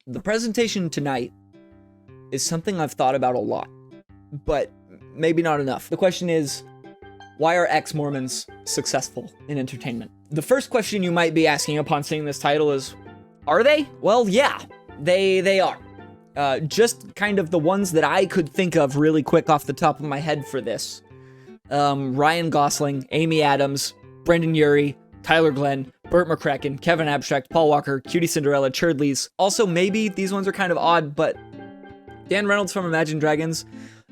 The presentation tonight is something I've thought about a lot, but maybe not enough. The question is, why are ex-Mormons successful in entertainment? The first question you might be asking upon seeing this title is, are they? Well, yeah, they are. Just kind of the ones that I could think of really quick off the top of my head for this. Ryan Gosling, Amy Adams, Brendan Urie, Tyler Glenn, Burt McCracken, Kevin Abstract, Paul Walker, Cutie Cinderella, Churdleys. Also, maybe these ones are kind of odd, but Dan Reynolds from Imagine Dragons,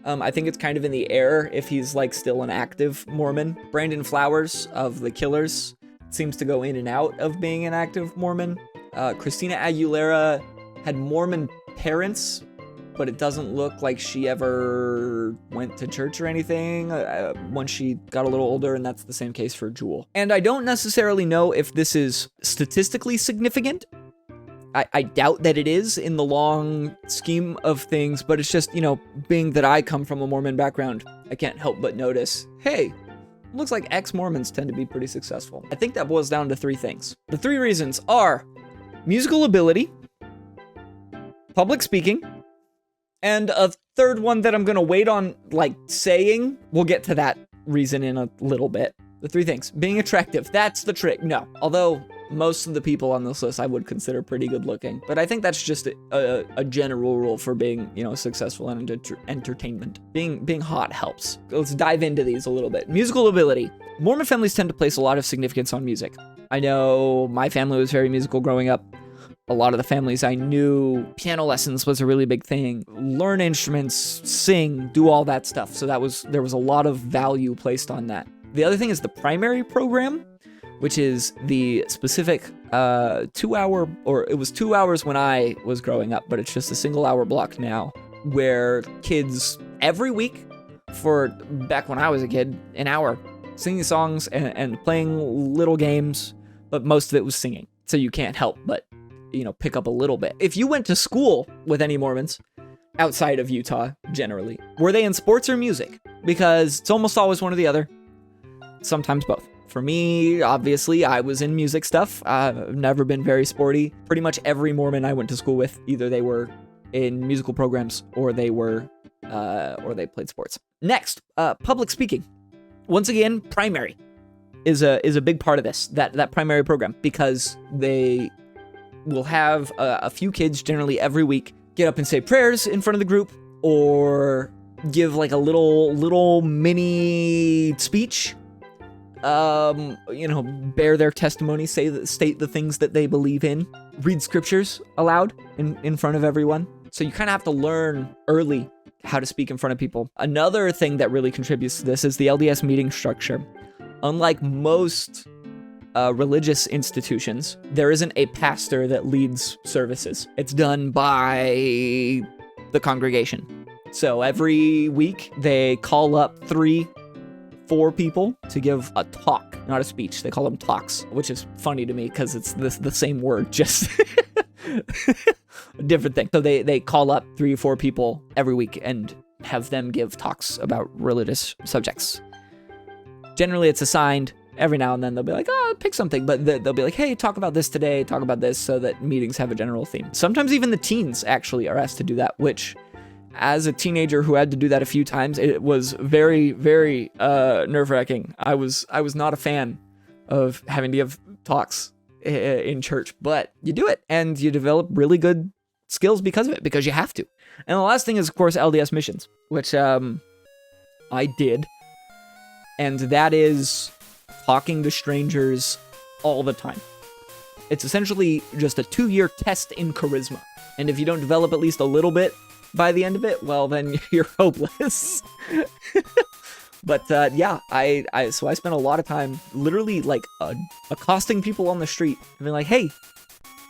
I think it's kind of in the air if he's like still an active Mormon. Brandon Flowers of The Killers seems to go in and out of being an active Mormon. Christina Aguilera had Mormon parents, but it doesn't look like she ever went to church or anything once she got a little older, and that's the same case for Jewel. And I don't necessarily know if this is statistically significant. I doubt that it is in the long scheme of things, but it's just, being that I come from a Mormon background, I can't help but notice, hey, looks like ex-Mormons tend to be pretty successful. I think that boils down to three things. The three reasons are musical ability, public speaking, and a third one that I'm going to wait on, saying. We'll get to that reason in a little bit. The three things. Being attractive. That's the trick. No. Although most of the people on this list I would consider pretty good looking. But I think that's just a general rule for being, successful in entertainment. Being hot helps. Let's dive into these a little bit. Musical ability. Mormon families tend to place a lot of significance on music. I know my family was very musical growing up. A lot of the families I knew, piano lessons was a really big thing. Learn instruments, sing, do all that stuff. So there was a lot of value placed on that. The other thing is the primary program, which is the specific 2 hour, or it was 2 hours when I was growing up, but it's just a single hour block now, where kids every week for back when I was a kid, an hour, singing songs and playing little games, but most of it was singing. So you can't help but pick up a little bit. If you went to school with any Mormons outside of Utah, generally, were they in sports or music? Because it's almost always one or the other, sometimes both. For me, obviously, I was in music stuff. I've never been very sporty. Pretty much every Mormon I went to school with, either they were in musical programs or they played sports. Next, public speaking. Once again, primary is a big part of this, that primary program, because they will have a few kids generally every week get up and say prayers in front of the group, or give like a little mini speech, bear their testimony, state the things that they believe in, read scriptures aloud in front of everyone. So you kind of have to learn early how to speak in front of people. Another thing that really contributes to this is the LDS meeting structure. Unlike most religious institutions, there isn't a pastor that leads services. It's done by the congregation. So every week they call up 3-4 people to give a talk, not a speech. They call them talks, which is funny to me because it's the same word, just a different thing. So they call up 3 or 4 people every week and have them give talks about religious subjects. Generally, it's assigned. Every now and then they'll be like, oh, pick something. But they'll be like, hey, talk about this today, talk about this, so that meetings have a general theme. Sometimes even the teens actually are asked to do that, which, as a teenager who had to do that a few times, it was very, very nerve-wracking. I was not a fan of having to give talks in church, but you do it, and you develop really good skills because of it, because you have to. And the last thing is, of course, LDS missions, which I did. And that is talking to strangers all the time. It's essentially just a 2-year test in charisma. And if you don't develop at least a little bit by the end of it, well, then you're hopeless. But so I spent a lot of time literally accosting people on the street and being like, hey,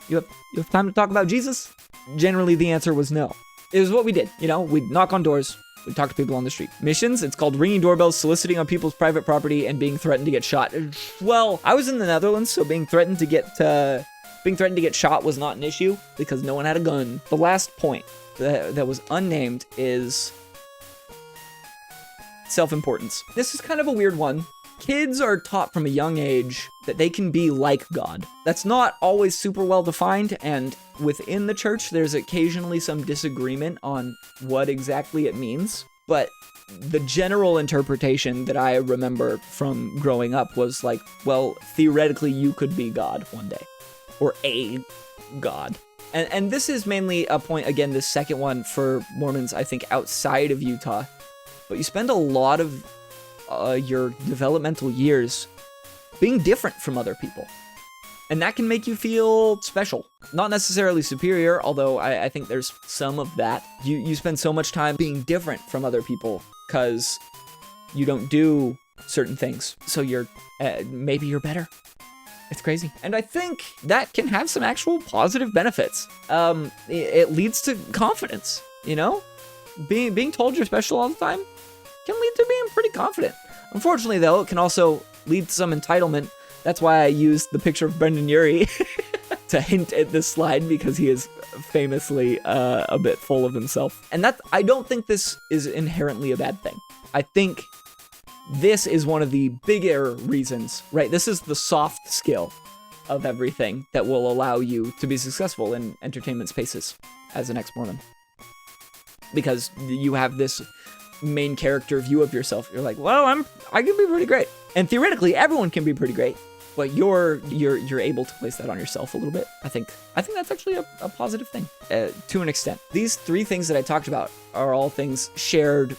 you have time to talk about Jesus? Generally, the answer was no. It was what we did. We'd knock on doors. We talk to people on the street. Missions, it's called ringing doorbells, soliciting on people's private property, and being threatened to get shot. Well, I was in the Netherlands, so being threatened to get shot was not an issue because no one had a gun. The last point that was unnamed is self-importance. This is kind of a weird one Kids are taught from a young age that they can be like God. That's not always super well defined, and within the church, there's occasionally some disagreement on what exactly it means. But the general interpretation that I remember from growing up was like, well, theoretically, you could be God one day, or a God. And this is mainly a point, again, this second one for Mormons, I think, outside of Utah. But you spend a lot of your developmental years being different from other people. And that can make you feel special. Not necessarily superior, although I think there's some of that. You spend so much time being different from other people because you don't do certain things. So maybe you're better. It's crazy. And I think that can have some actual positive benefits. It leads to confidence, you know? Being told you're special all the time can lead to being pretty confident. Unfortunately, though, it can also lead to some entitlement. That's why I used the picture of Brendan Urie to hint at this slide, because he is famously a bit full of himself. And I don't think this is inherently a bad thing. I think this is one of the bigger reasons, right? This is the soft skill of everything that will allow you to be successful in entertainment spaces as an ex-Mormon. Because you have this main character view of yourself. You're like, well, I can be pretty great. And theoretically, everyone can be pretty great, but you're able to place that on yourself a little bit. I think that's actually a positive thing to an extent. These three things that I talked about are all things shared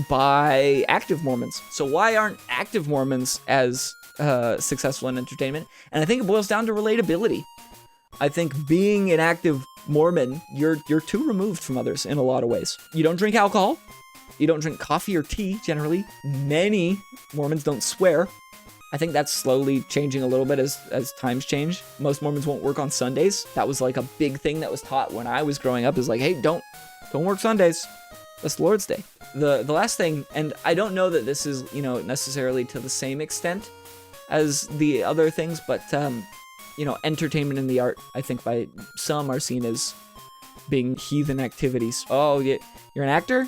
by active Mormons. So why aren't active Mormons as successful in entertainment? And I think it boils down to relatability. I think being an active Mormon, you're too removed from others in a lot of ways. You don't drink alcohol. You don't drink coffee or tea, generally. Many Mormons don't swear. I think that's slowly changing a little bit as times change. Most Mormons won't work on Sundays. That was like a big thing that was taught when I was growing up, is like, hey, don't work Sundays. That's the Lord's Day. The last thing, and I don't know that this is, necessarily to the same extent as the other things, but, entertainment and the art, I think by some are seen as being heathen activities. Oh, you're an actor?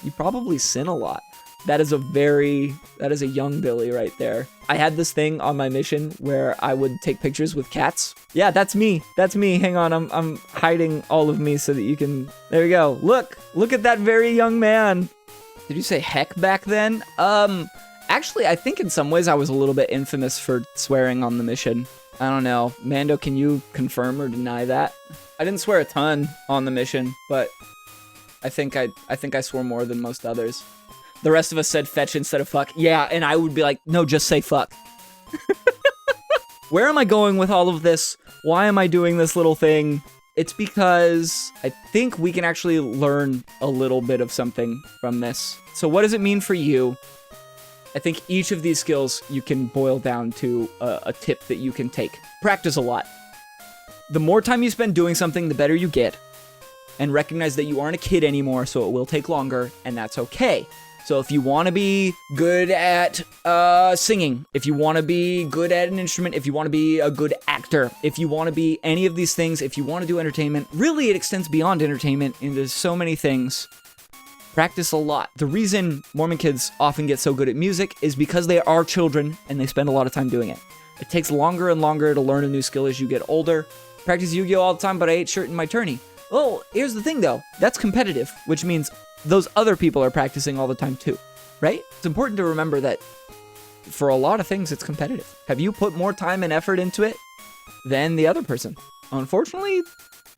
You probably sin a lot. That is a young Billy right there. I had this thing on my mission where I would take pictures with cats. Yeah, that's me. That's me. Hang on, I'm hiding all of me so that you can, there we go. Look at that very young man. Did you say heck back then? Actually, I think in some ways I was a little bit infamous for swearing on the mission. I don't know. Mando, can you confirm or deny that? I didn't swear a ton on the mission, but I think I swore more than most others. The rest of us said fetch instead of fuck. Yeah, and I would be like, no, just say fuck. Where am I going with all of this? Why am I doing this little thing? It's because I think we can actually learn a little bit of something from this. So what does it mean for you? I think each of these skills you can boil down to a tip that you can take. Practice a lot. The more time you spend doing something, the better you get. And recognize that you aren't a kid anymore, so it will take longer, and that's okay. So if you want to be good at singing, if you want to be good at an instrument, if you want to be a good actor, if you want to be any of these things, if you want to do entertainment, really it extends beyond entertainment into so many things. Practice a lot. The reason Mormon kids often get so good at music is because they are children and they spend a lot of time doing it. It takes longer and longer to learn a new skill as you get older. Practice Yu-Gi-Oh all the time, but I ate shirt in my tourney. Oh, here's the thing though. That's competitive, which means those other people are practicing all the time too, right? It's important to remember that for a lot of things, it's competitive. Have you put more time and effort into it than the other person? Unfortunately,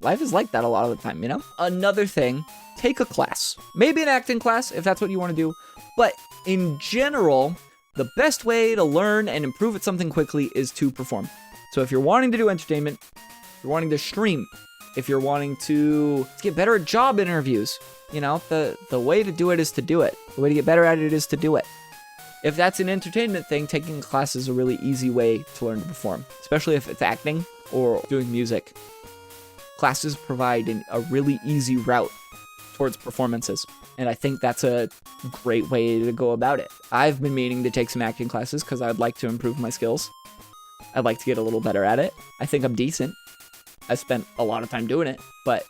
life is like that a lot of the time, Another thing, take a class. Maybe an acting class if that's what you want to do. But in general, the best way to learn and improve at something quickly is to perform. So if you're wanting to do entertainment, if you're wanting to stream, if you're wanting to get better at job interviews, the way to do it is to do it. The way to get better at it is to do it. If that's an entertainment thing, taking a class is a really easy way to learn to perform, especially if it's acting or doing music. Classes provide a really easy route towards performances, and I think that's a great way to go about it. I've been meaning to take some acting classes because I'd like to improve my skills. I'd like to get a little better at it. I think I'm decent. I spent a lot of time doing it, but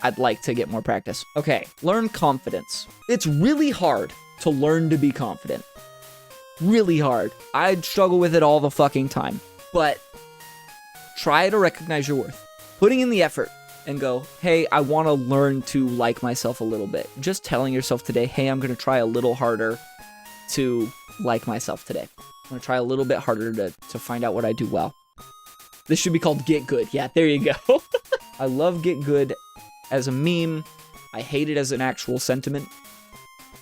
I'd like to get more practice. Okay, learn confidence. It's really hard to learn to be confident. really hard. I struggle with it all the fucking time. But try to recognize your worth. Putting in the effort and go, hey, I want to learn to like myself a little bit. Just telling yourself today, hey, I'm going to try a little harder to like myself today. I'm going to try a little bit harder to find out what I do well. This should be called Get Good. Yeah, there you go. I love Get Good as a meme. I hate it as an actual sentiment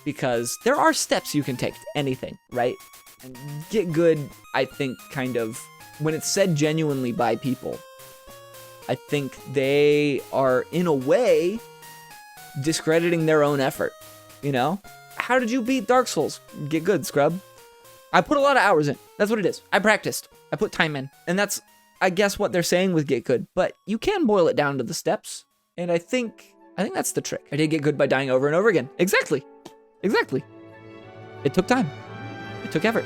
because there are steps you can take to anything, right? And Get Good, I think, kind of, when it's said genuinely by people, I think they are, in a way, discrediting their own effort, you know? How did you beat Dark Souls? Get good, scrub. I put a lot of hours in. That's what it is. I practiced. I put time in. And that's, I guess, what they're saying with Get Good. But you can boil it down to the steps. And I think that's the trick. I did get good by dying over and over again. Exactly. Exactly. It took time. It took effort.